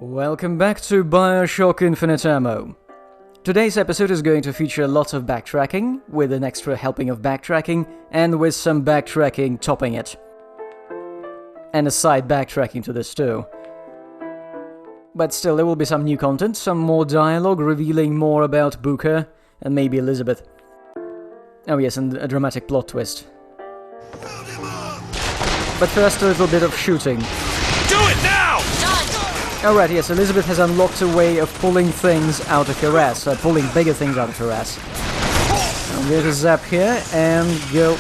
Welcome back to BioShock Infinite Ammo. Today's episode is going to feature a lot of backtracking, with an extra helping of backtracking, and with some backtracking topping it. And a side backtracking to this too. But still, there will be some new content, some more dialogue revealing more about Booker, and maybe Elizabeth. Oh yes, and a dramatic plot twist. But first, a little bit of shooting. Do it now! Alright, yes, Elizabeth has unlocked a way of pulling things out of her ass, pulling bigger things out of her ass. I'm going to zap here and go...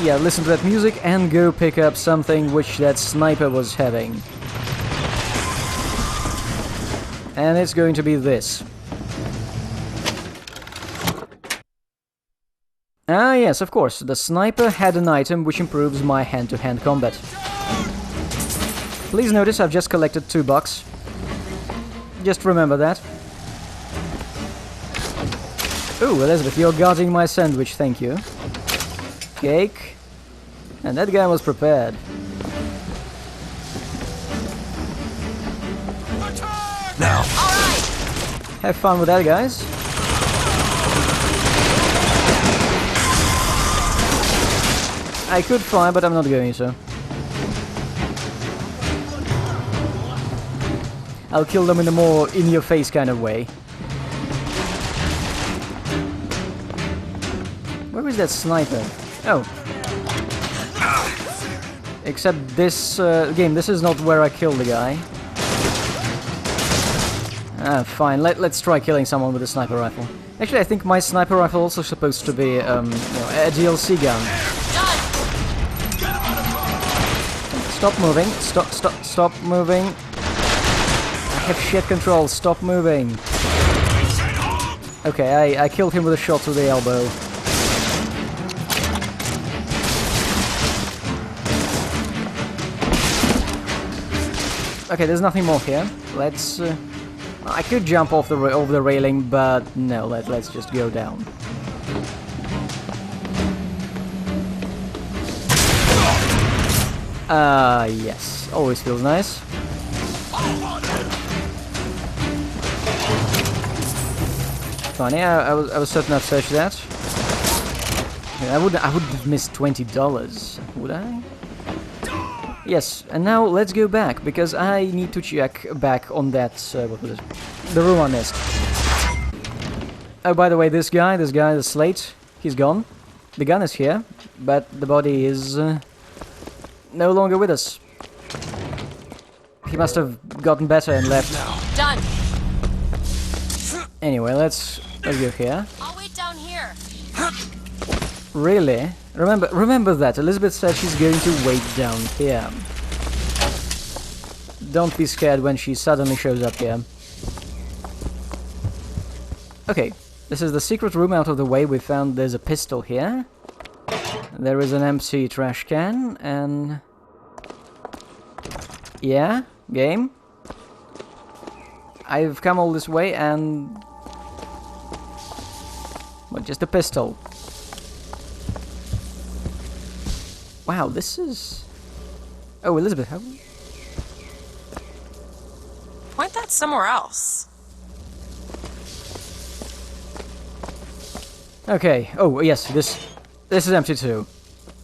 Yeah, listen to that music and go pick up something which that sniper was having. And it's going to be this. Ah yes, of course, the sniper had an item which improves my hand-to-hand combat. Please notice I've just collected $2. Just remember that. Ooh, Elizabeth, you're guarding my sandwich, thank you. Cake. And that guy was prepared. Now. Alright! Have fun with that, guys. I could fly, but I'm not going to. I'll kill them in a more in-your-face kind of way. Where is that sniper? Oh. Except this game, this is not where I killed the guy. Ah, fine. Let's try killing someone with a sniper rifle. Actually, I think my sniper rifle also supposed to be a DLC gun. Stop moving. Stop moving. I have shit control. Stop moving. Okay, I killed him with a shot to the elbow. Okay, there's nothing more here. Let's... I could jump off the railing, but no, let's just go down. Yes. Always feels nice. Funny, I was certain I'd search that. I wouldn't have missed $20, would I? Yes, and now let's go back, because I need to check back on that, what was it? The room I missed. Oh, by the way, this guy, the slate, he's gone. The gun is here, but the body is no longer with us. He must have gotten better and left. Done. Anyway, let's go here. I'll wait down here. Really? Remember that. Elizabeth said she's going to wait down here. Don't be scared when she suddenly shows up here. Okay, this is the secret room out of the way. We found there's a pistol here. There is an empty trash can, and... Yeah? Game? I've come all this way and... What, just a pistol? Wow, this is... Oh, Elizabeth, how... Point that somewhere else. Okay, oh, yes, this is empty too.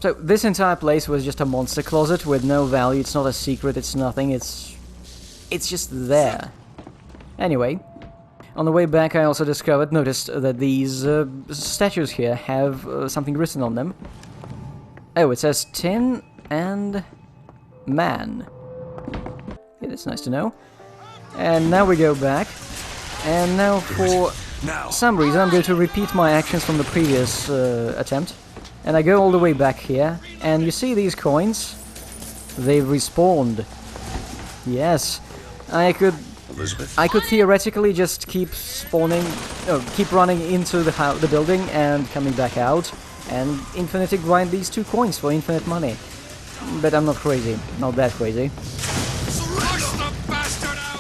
So, this entire place was just a monster closet with no value. It's not a secret, it's nothing, it's just there. Anyway, on the way back I also noticed that these statues here have something written on them. Oh, it says tin and man. Yeah, that's nice to know. And now we go back. And now for some reason I'm going to repeat my actions from the previous attempt. And I go all the way back here. And you see these coins? They've respawned. Yes. I could theoretically just keep keep running into the building and coming back out. And infinitely grind these 2 coins for infinite money. But I'm not crazy. Not that crazy.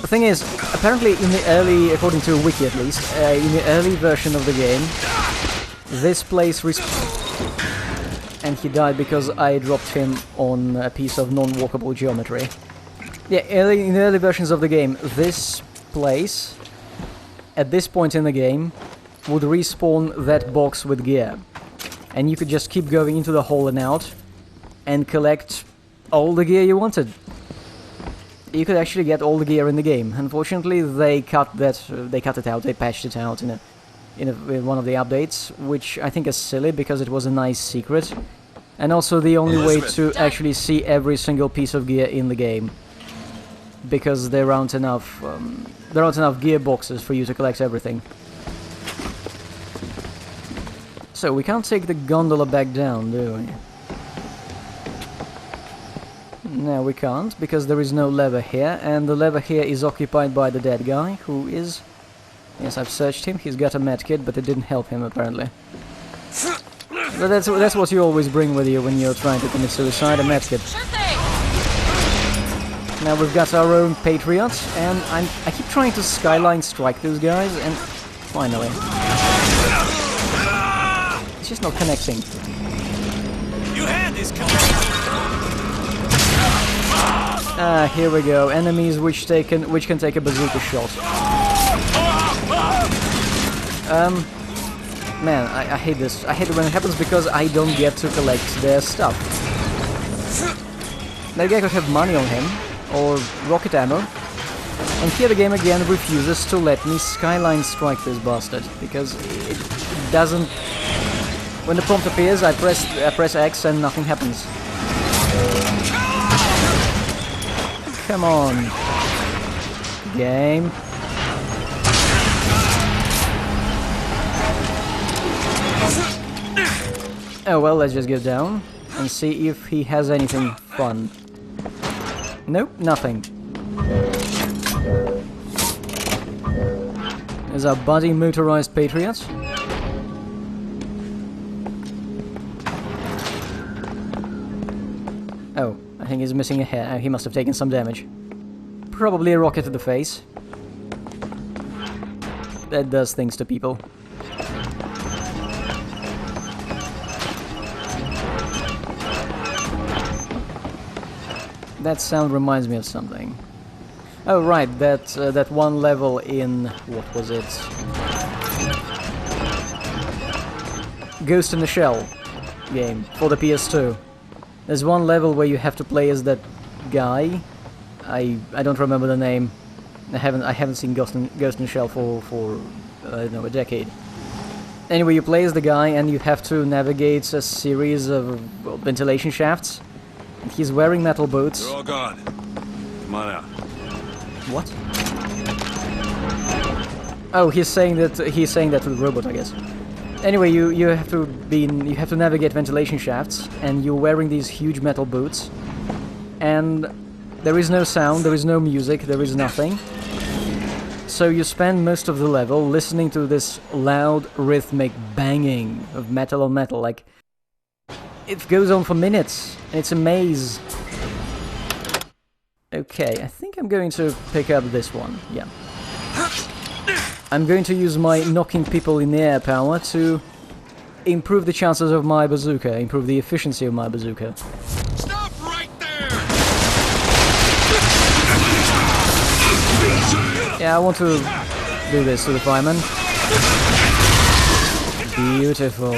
The thing is, apparently in the early, according to a wiki at least, in the early version of the game, this place and he died because I dropped him on a piece of non-walkable geometry. Yeah, in the early versions of the game, this place, at this point in the game, would respawn that box with gear. And you could just keep going into the hole and out, and collect all the gear you wanted. You could actually get all the gear in the game. Unfortunately, they cut it out, they patched it out in one of the updates, which I think is silly because it was a nice secret. And also the only way to actually see every single piece of gear in the game. Because there aren't enough gear boxes for you to collect everything. So we can't take the gondola back down, do we? No, we can't, because there is no lever here, and the lever here is occupied by the dead guy, who is... Yes, I've searched him, he's got a medkit, but it didn't help him, apparently. But that's what you always bring with you when you're trying to commit suicide, a medkit. Sure thing. Now we've got our own Patriots, and I keep trying to skyline strike those guys, and finally. It's just not connecting. You had this Ah, here we go. Enemies which can take a bazooka shot. Man, I hate this. I hate it when it happens because I don't get to collect their stuff. Maybe I could have money on him, or rocket ammo. And here the game again refuses to let me skyline strike this bastard, because it doesn't... When the prompt appears, I press X and nothing happens. Come on. Game. Oh well, let's just get down and see if he has anything fun. Nope, nothing. There's our buddy motorized Patriot. Oh, I think he's missing a hair. He must have taken some damage. Probably a rocket to the face. That does things to people. That sound reminds me of something. Oh right, that one level in... what was it? Ghost in the Shell game for the PS2. There's one level where you have to play as that guy. I don't remember the name. I haven't seen Ghost in the Shell for I don't know, a decade. Anyway, you play as the guy and you have to navigate a series of ventilation shafts. And he's wearing metal boots. They're all gone. Come on out. What? Oh, he's saying that to the robot, I guess. Anyway, you have to navigate ventilation shafts, and you're wearing these huge metal boots, and there is no sound, there is no music, there is nothing. So you spend most of the level listening to this loud, rhythmic banging of metal on metal, like it goes on for minutes, and it's a maze. Okay, I think I'm going to pick up this one. Yeah. I'm going to use my knocking people in the air power to improve the chances of my bazooka, improve the efficiency of my bazooka. Stop right there! Yeah, I want to do this to the fireman. Beautiful.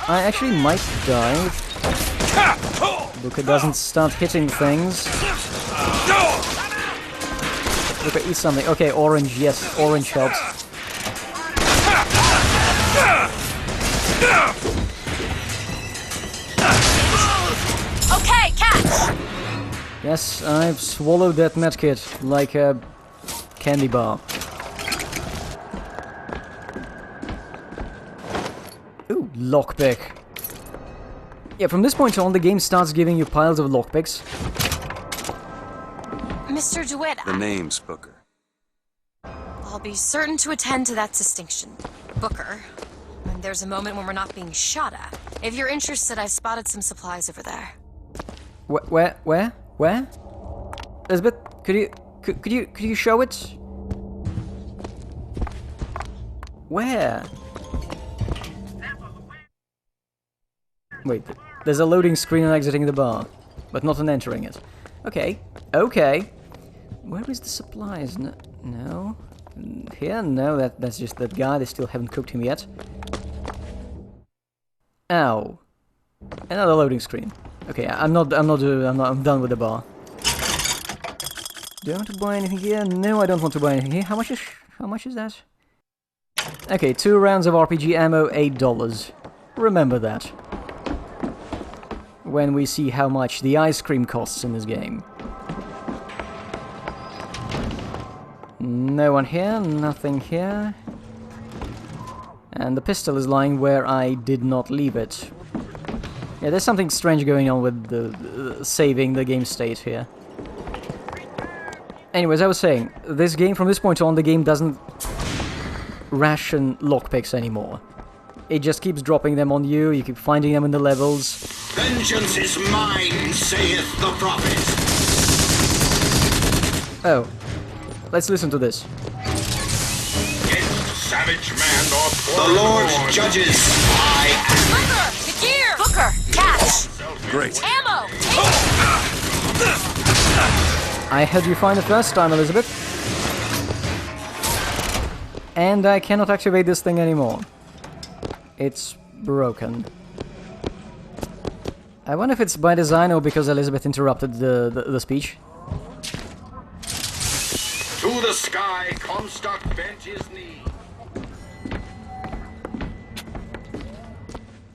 I actually might die if Luca doesn't start hitting things. Luca, eat something. Okay, orange, yes, orange helps. Okay, catch! Yes, I've swallowed that medkit like a candy bar. Ooh, lockpick. Yeah, from this point on, the game starts giving you piles of lockpicks. Mr. DeWitt, The name's Booker. I'll be certain to attend to that distinction. Booker, when there's a moment when we're not being shot at. If you're interested, I've spotted some supplies over there. Where? Elizabeth, could you show it? Where? Wait, there's a loading screen on exiting the bar, but not on entering it. Okay, okay. Where is the supplies? No. Here? No, that's just that guy. They still haven't cooked him yet. Ow. Another loading screen. Okay, I'm done with the bar. Do I want to buy anything here? No, I don't want to buy anything here. How much is that? Okay, 2 rounds of RPG ammo, $8. Remember that. When we see how much the ice cream costs in this game. No one here, nothing here. And the pistol is lying where I did not leave it. Yeah, there's something strange going on with the saving the game state here. Anyways, I was saying, this game, from this point on, the game doesn't ration lockpicks anymore. It just keeps dropping them on you, you keep finding them in the levels. Vengeance is mine, saith the prophet. Oh. Let's listen to this. Savage man or the Lord judges. I am. Booker! The gear! Booker! Catch! Great. Ammo! I had you find the first time, Elizabeth. And I cannot activate this thing anymore. It's broken. I wonder if it's by design or because Elizabeth interrupted the speech. To the sky, Comstock bent his knee.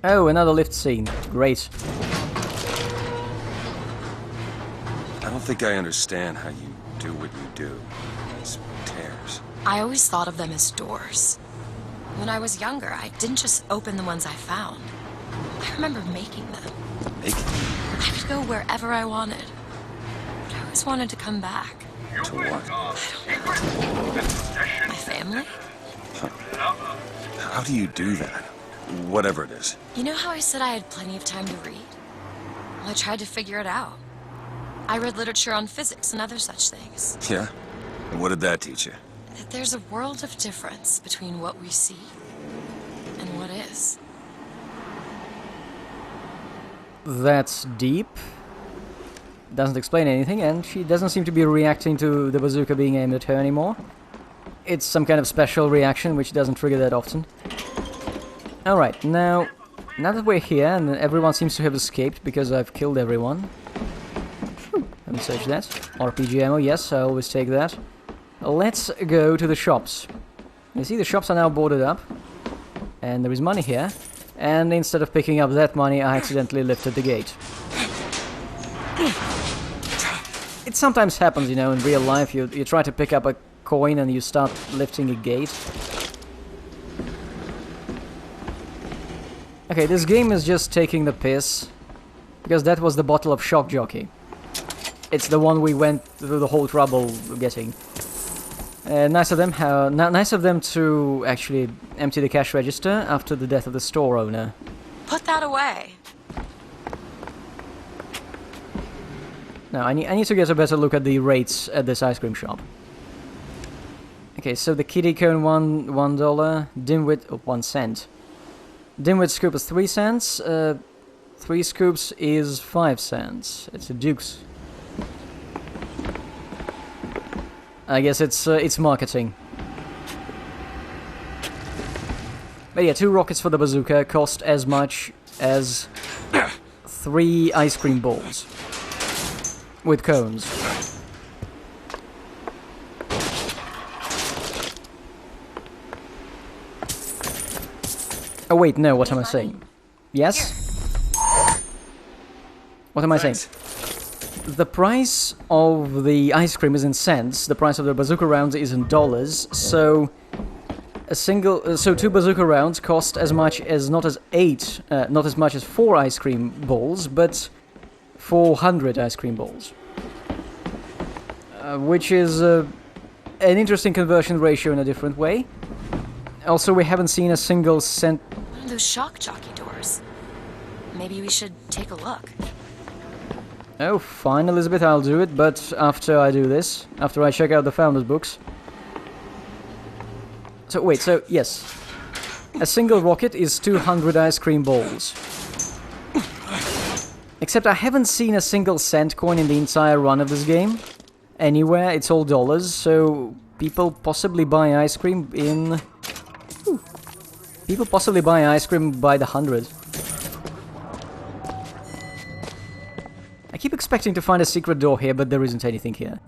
Oh, another lift scene. Great. I don't think I understand how you do what you do. These tears. I always thought of them as doors. When I was younger, I didn't just open the ones I found. I remember making them. Making? I would go wherever I wanted. But I always wanted to come back. To what? My family? How do you do that? Whatever it is. You know how I said I had plenty of time to read? Well, I tried to figure it out. I read literature on physics and other such things. Yeah? And what did that teach you? That there's a world of difference between what we see and what is. That's deep. Doesn't explain anything, and she doesn't seem to be reacting to the bazooka being aimed at her anymore. It's some kind of special reaction, which doesn't trigger that often. Alright, now that we're here, and everyone seems to have escaped because I've killed everyone. Let me search that. RPG ammo, yes, I always take that. Let's go to the shops. You see, the shops are now boarded up. And there is money here. And instead of picking up that money, I accidentally lifted the gate. It sometimes happens, you know, in real life. You try to pick up a coin and you start lifting a gate. Okay, this game is just taking the piss. Because that was the bottle of Shock Jockey. It's the one we went through the whole trouble getting. Nice of them to actually empty the cash register after the death of the store owner. Put that away. Now, I need to get a better look at the rates at this ice cream shop. Okay, so the kiddie cone $1, dimwit 1 cent. Dimwit scoop is 3 cents. 3 scoops is 5 cents. It's a Duke's. I guess it's marketing. But yeah, 2 rockets for the bazooka cost as much as 3 ice cream balls. With cones. Oh wait, no, what am I saying? Yes? What am I saying? The price of the ice cream is in cents, the price of the bazooka rounds is in dollars, so so 2 bazooka rounds cost as much as not as 4 ice cream balls, but 400 ice cream balls. Which is an interesting conversion ratio in a different way. Also, we haven't seen a single cent... One of those shock jockey doors. Maybe we should take a look. Oh, fine, Elizabeth, I'll do it, but after I do this, after I check out the Founder's books. So, wait, so, yes. A single rocket is 200 ice cream balls. Except I haven't seen a single cent coin in the entire run of this game. Anywhere, it's all dollars, so people possibly buy ice cream in... Ooh. People possibly buy ice cream by the hundred. I keep expecting to find a secret door here, but there isn't anything here.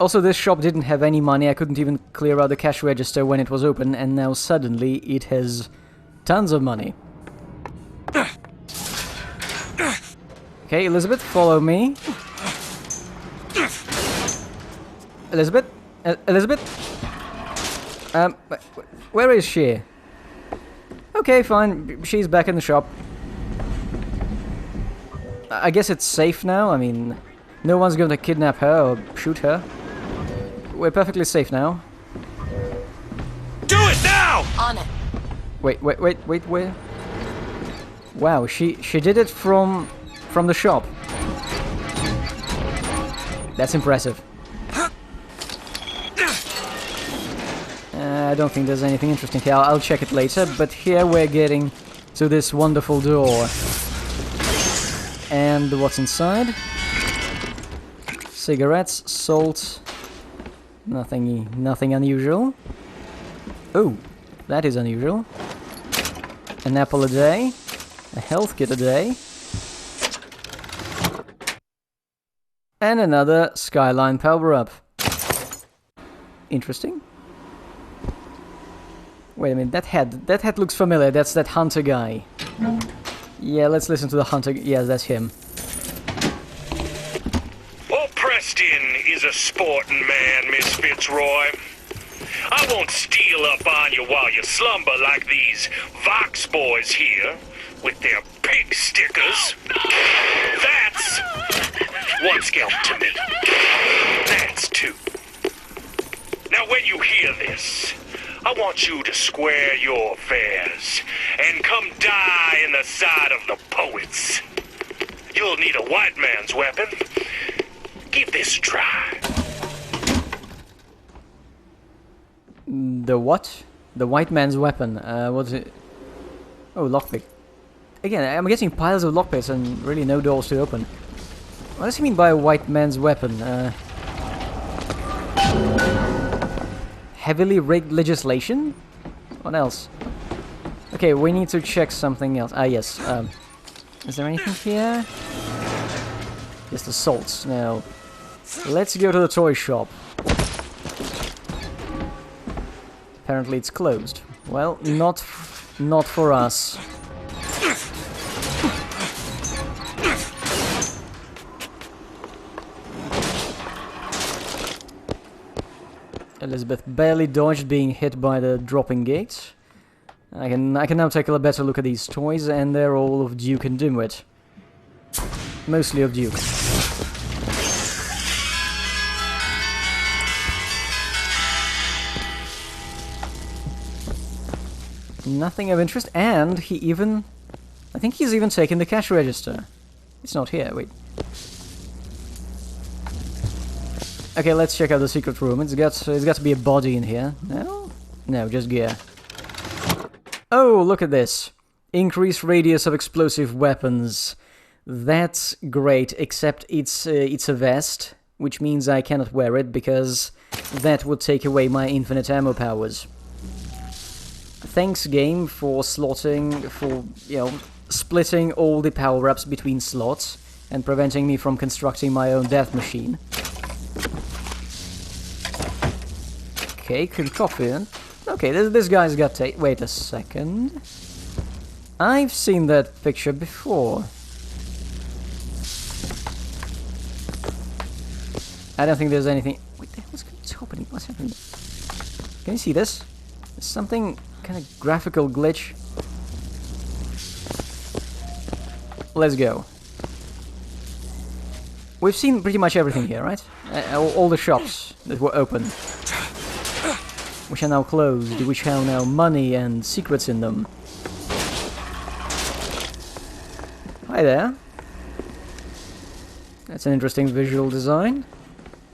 Also, this shop didn't have any money. I couldn't even clear out the cash register when it was open, and now suddenly it has tons of money. Okay, Elizabeth, follow me. Elizabeth? Elizabeth? Where is she? Okay, fine. She's back in the shop. I guess it's safe now. I mean, no one's going to kidnap her or shoot her. We're perfectly safe now. Do it now! On it. Wait, where? Wow, she did it from the shop. That's impressive. I don't think there's anything interesting here. I'll check it later, but here we're getting to this wonderful door. And what's inside? Cigarettes, salt, nothing unusual. Oh, that is unusual. An apple a day, a health kit a day, and another Skyline power-up. Interesting. Wait a minute, that head looks familiar. That's that hunter guy. Yeah, let's listen to the hunter. Yeah, that's him. Well, Preston is a sporting man, Miss Fitzroy. I won't steal up on you while you slumber like these Vox boys here, with their pig stickers. That's one scalp to me. That's two. Now, when you hear this, I want you to square your affairs and come die in the side of the poets. You'll need a white man's weapon. Give this a try. The what? The white man's weapon. What's it? Oh, lockpick. Again, I'm getting piles of lockpicks and really no doors to open. What does he mean by a white man's weapon? Heavily rigged legislation? What else? Okay, we need to check something else. Ah, yes. Is there anything here? Just assaults. Now, let's go to the toy shop. Apparently it's closed. Well, not for us. Elizabeth barely dodged being hit by the dropping gate. I can now take a better look at these toys, and they're all of Duke and Dimwit. Mostly of Duke. Nothing of interest, and I think he's even taken the cash register. It's not here, wait. Okay, let's check out the secret room. It's got to be a body in here. No? No, just gear. Oh, look at this. Increase radius of explosive weapons. That's great, except it's a vest, which means I cannot wear it because that would take away my infinite ammo powers. Thanks, game, for splitting all the power-ups between slots and preventing me from constructing my own death machine. Okay, coffee. Okay, this guy's got wait a second. I've seen that picture before. I don't think there's anything... Wait, what's happening? What's happening? Can you see this? There's something... kind of graphical glitch. Let's go. We've seen pretty much everything here, right? All the shops that were open. Which are now closed, which have now money and secrets in them. Hi there. That's an interesting visual design.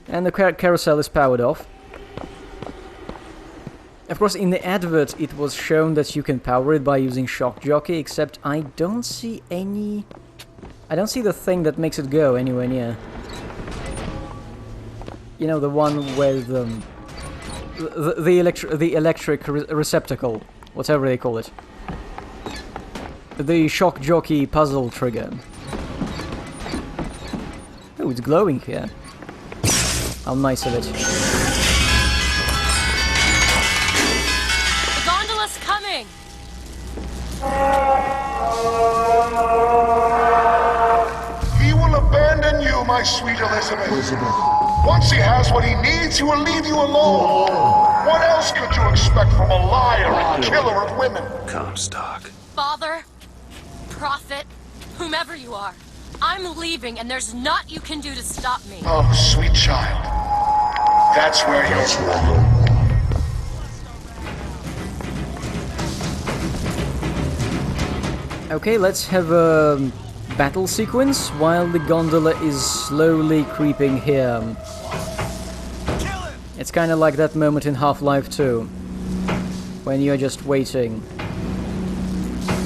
And the carousel is powered off. Of course, in the advert, it was shown that you can power it by using Shock Jockey, except I don't see any... I don't see the thing that makes it go anywhere near. You know, the one with the electric receptacle, whatever they call it. The Shock Jockey puzzle trigger. Oh, it's glowing here. How nice of it. The gondola's coming! He will abandon you, my sweet Elizabeth. Once he has what he needs, he will leave you alone. What else could you expect from a liar and killer of women? Comstock. Father, prophet, whomever you are, I'm leaving and there's naught you can do to stop me. Oh, sweet child. That's where you're... Okay, let's have a battle sequence while the gondola is slowly creeping here. It's kind of like that moment in Half-Life 2, when you're just waiting.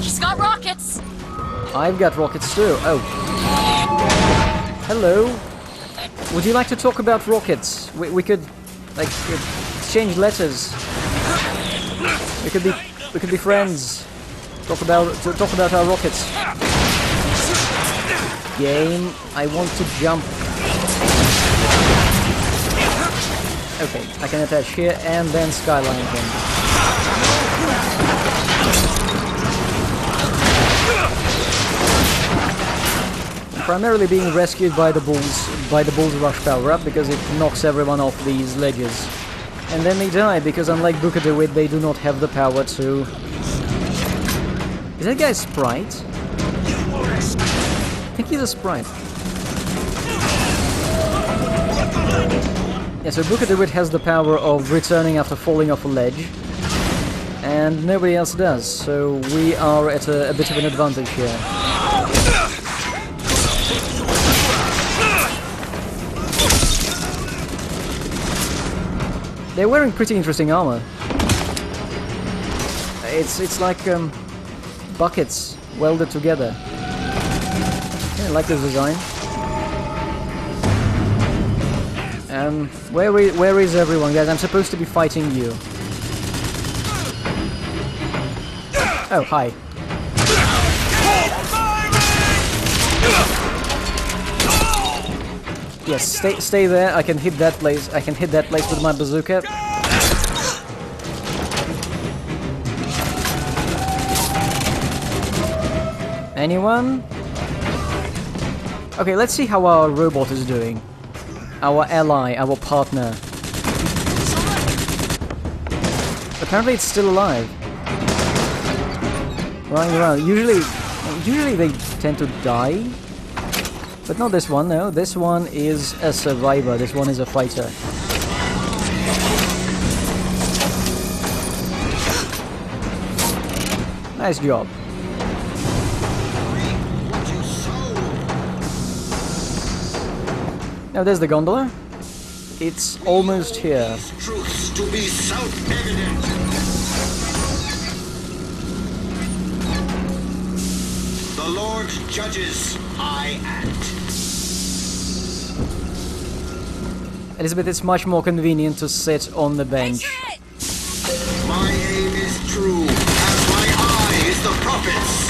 He's got rockets! I've got rockets too. Oh. Hello. Would you like to talk about rockets? We could, like, exchange letters. We could be friends. Talk about our rockets. Game, I want to jump. Okay, I can attach here and then skyline him. I'm primarily being rescued by the bull's rush power up because it knocks everyone off these ledges. And then they die because unlike Booker DeWitt, they do not have the power to... Is that guy a sprite? I think he's a sprite. Yeah, so Booker DeWitt has the power of returning after falling off a ledge. And nobody else does, so we are at a bit of an advantage here. They're wearing pretty interesting armor. It's like buckets welded together. Yeah, I like this design. Where is everyone, guys? I'm supposed to be fighting you. Oh, hi. Yes, stay there. I can hit that place. I can hit that place with my bazooka. Anyone? Okay, let's see how our robot is doing. Our ally, our partner. Apparently it's still alive. Running around. Usually they tend to die. But not this one, no. This one is a survivor. This one is a fighter. Nice job. Now there's the gondola. It's almost here. Truths to be self-evident. The Lord judges, I act. Elizabeth, it's much more convenient to sit on the bench. My aim is true, as my eye is the prophet's.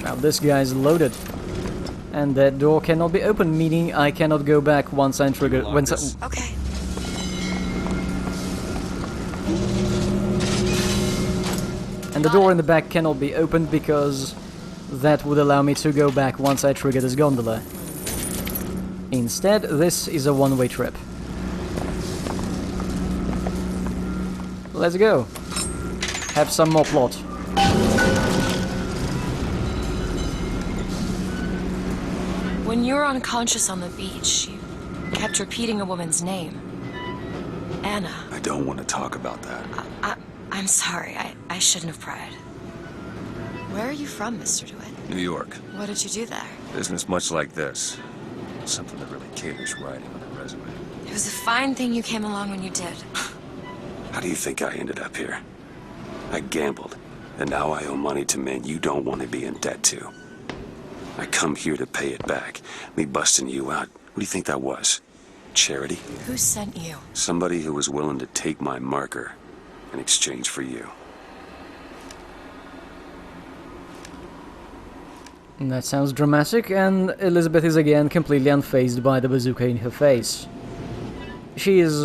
Now this guy's loaded. And that door cannot be opened, meaning I cannot go back once I'm triggered. Okay. And the door in the back cannot be opened because that would allow me to go back once I trigger this gondola. Instead, this is a one-way trip. Let's go. Have some more plot. When you were unconscious on the beach, you kept repeating a woman's name. Anna. I don't want to talk about that. I'm sorry. I shouldn't have pried. Where are you from, Mr. DeWitt? New York. What did you do there? Business much like this. Something that really caters writing on a resume. It was a fine thing you came along when you did. How do you think I ended up here? I gambled, and now I owe money to men you don't want to be in debt to. I come here to pay it back. Me busting you out, what do you think that was? Charity? Who sent you? Somebody who was willing to take my marker in exchange for you. That sounds dramatic, and Elizabeth is again completely unfazed by the bazooka in her face. She is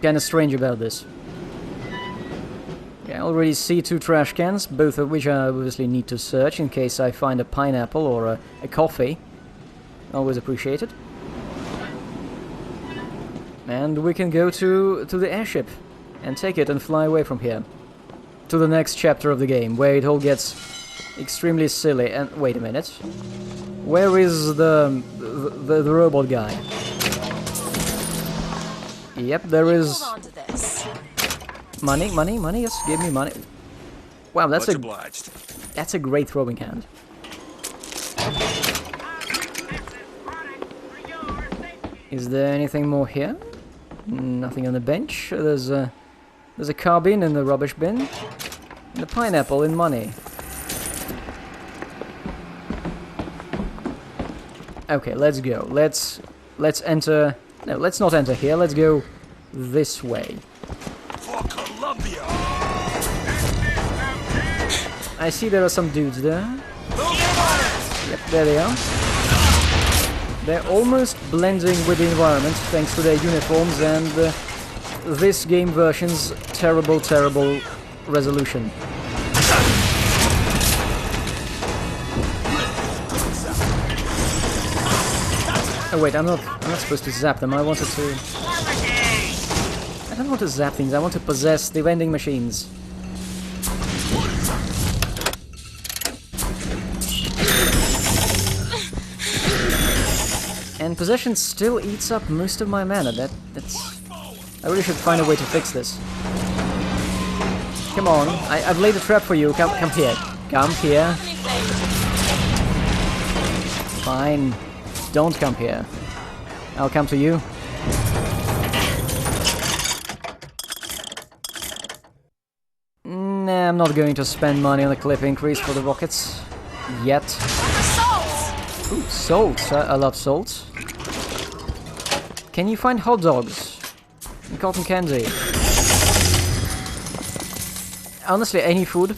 kinda strange about this. I already see 2 trash cans, both of which I obviously need to search in case I find a pineapple or a coffee. Always appreciated. And we can go to the airship and take it and fly away from here. To the next chapter of the game, where it all gets extremely silly. And wait a minute. Where is the robot guy? Yep, there is Hold on to this. money, money, money. Yes, give me money. Wow, that's Much obliged. a great throwing hand. Is there anything more here? Nothing on the bench. There's a carbine in the rubbish bin. And a pineapple in money. Okay, let's go. Let's enter. No, let's not enter here. Let's go this way. For Columbia! I see there are some dudes there. Yep, there they are. They're almost blending with the environment thanks to their uniforms and this game version's terrible, terrible resolution. Oh wait, I'm not supposed to zap them. I don't want to zap things. I want to possess the vending machines. And possession still eats up most of my mana. That's... I really should find a way to fix this. Come on, I've laid a trap for you. Come here. Come here. Fine. Don't come here. I'll come to you. Nah, I'm not going to spend money on a clip increase for the rockets. Yet. Ooh, salt. I love salt. Can you find hot dogs? And cotton candy? Honestly, any food.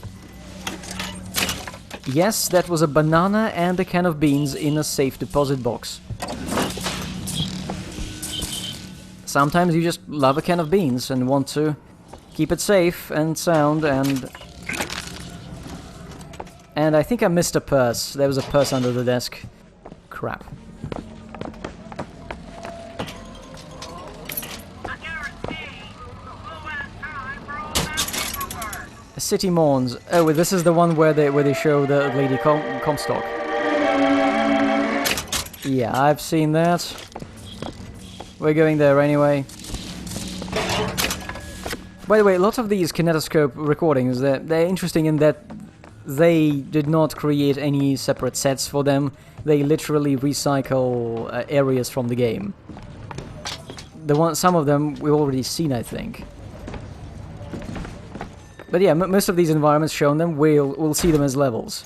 Yes, that was a banana and a can of beans in a safe deposit box. Sometimes you just love a can of beans and want to keep it safe and sound and I think I missed a purse. There was a purse under the desk. Crap. City Mourns. Oh, this is the one where they show the lady Comstock. Yeah, I've seen that. We're going there anyway. By the way, a lot of these kinetoscope recordings, they're interesting in that they did not create any separate sets for them. They literally recycle areas from the game. Some of them we've already seen, I think. But yeah, most of these environments shown them, we'll see them as levels.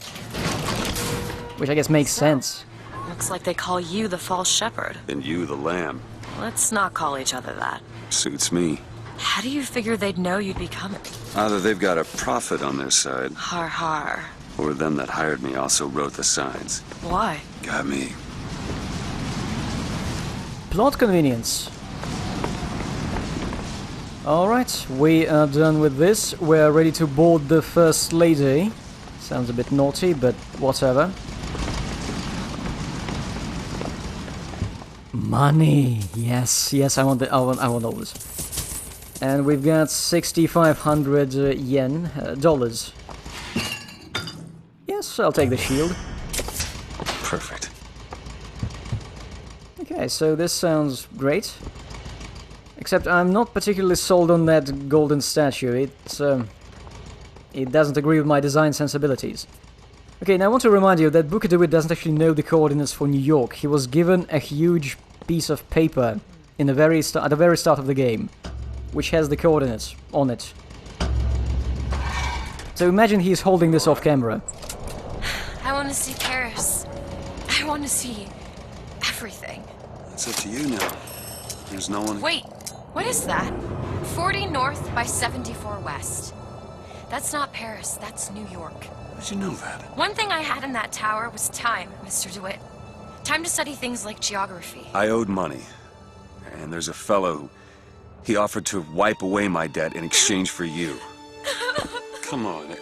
Which I guess makes sense. Looks like they call you the false shepherd. And you the lamb. Let's not call each other that. Suits me. How do you figure they'd know you'd be coming? Either they've got a prophet on their side, Har har. or them that hired me also wrote the signs. Why? Got me. Plot convenience. Alright, we are done with this. We're ready to board the First Lady. Sounds a bit naughty, but whatever. Money! Yes, yes, I want all this. And we've got 6,500 yen, dollars. Yes, I'll take the shield. Perfect. Okay, so this sounds great. Except I'm not particularly sold on that golden statue. It doesn't agree with my design sensibilities. Okay, now I want to remind you that Booker DeWitt doesn't actually know the coordinates for New York. He was given a huge piece of paper in at the very start of the game, which has the coordinates on it. So imagine he's holding this off camera. I want to see Paris. I want to see everything. It's up to you now. There's no one... Wait, what is that? 40 north by 74 west. That's not Paris, that's New York. How'd you know that? One thing I had in that tower was time, Mr. DeWitt. Time to study things like geography. I owed money. And there's a fellow who... He offered to wipe away my debt in exchange for you. Come on.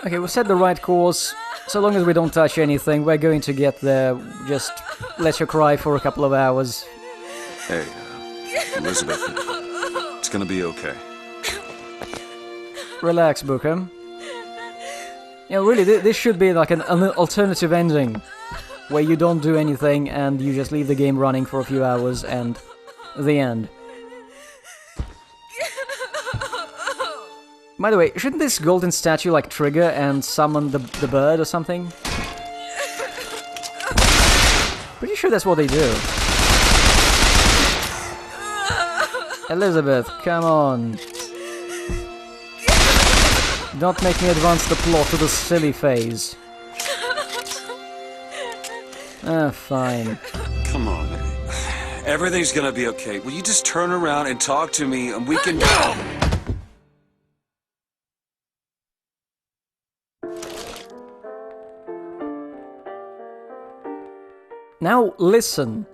Okay, we set the right course. So long as we don't touch anything, we're going to get there. Just let her cry for a couple of hours. Hey, Elizabeth, it's gonna be okay. Relax, Booker. Yeah, really, this should be like an alternative ending, where you don't do anything and you just leave the game running for a few hours and the end. By the way, shouldn't this golden statue like trigger and summon the bird or something? Pretty sure that's what they do. Elizabeth, come on. Don't make me advance the plot to the silly phase. Ah, fine. Come on. Everything's gonna be okay. Will you just turn around and talk to me and we can... Now listen.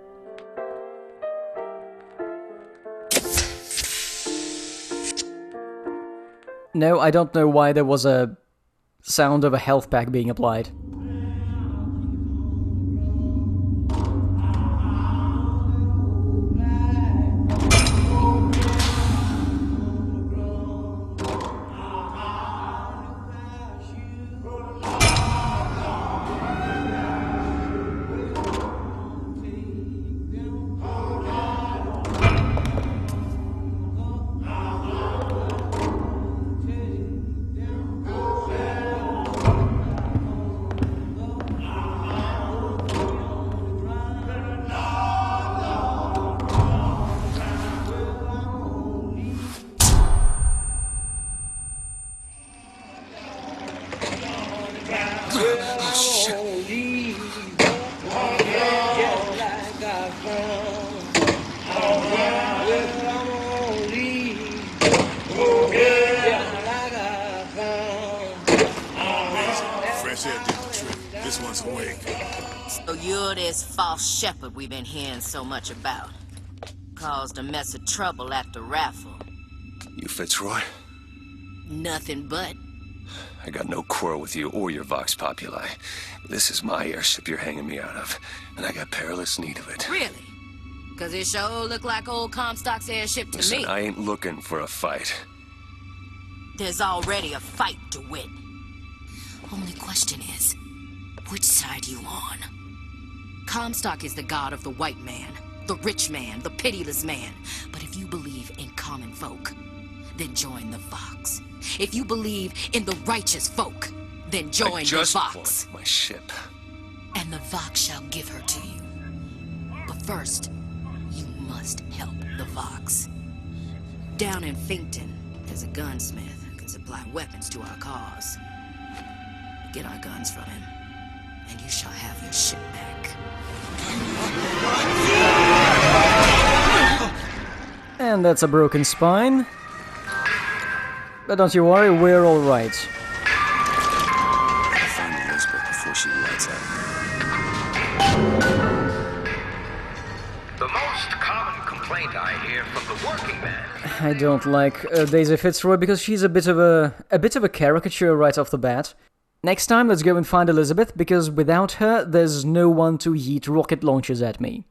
No, I don't know why there was a sound of a health pack being applied. So you're this false shepherd we've been hearing so much about. Caused a mess of trouble at the raffle. You Fitzroy? Nothing but. I got no quarrel with you or your Vox Populi. This is my airship you're hanging me out of, and I got perilous need of it. Really? Cause it sure look like old Comstock's airship to Listen, me. I ain't looking for a fight. There's already a fight to win. Only question is, which side you on? Comstock is the god of the white man, the rich man, the pitiless man. But if you believe in common folk, then join the Vox. If you believe in the righteous folk, then join the Vox. My ship. And the Vox shall give her to you. But first, you must help the Vox. Down in Finkton, there's a gunsmith who can supply weapons to our cause. Get our guns from him, and you shall have your ship back. And that's a broken spine. But don't you worry, we're alright. I'll find Elizabeth before she lights out. The most common complaint I hear from the working man. I don't like Daisy Fitzroy because she's a bit of a caricature right off the bat. Next time, let's go and find Elizabeth, because without her, there's no one to yeet rocket launchers at me.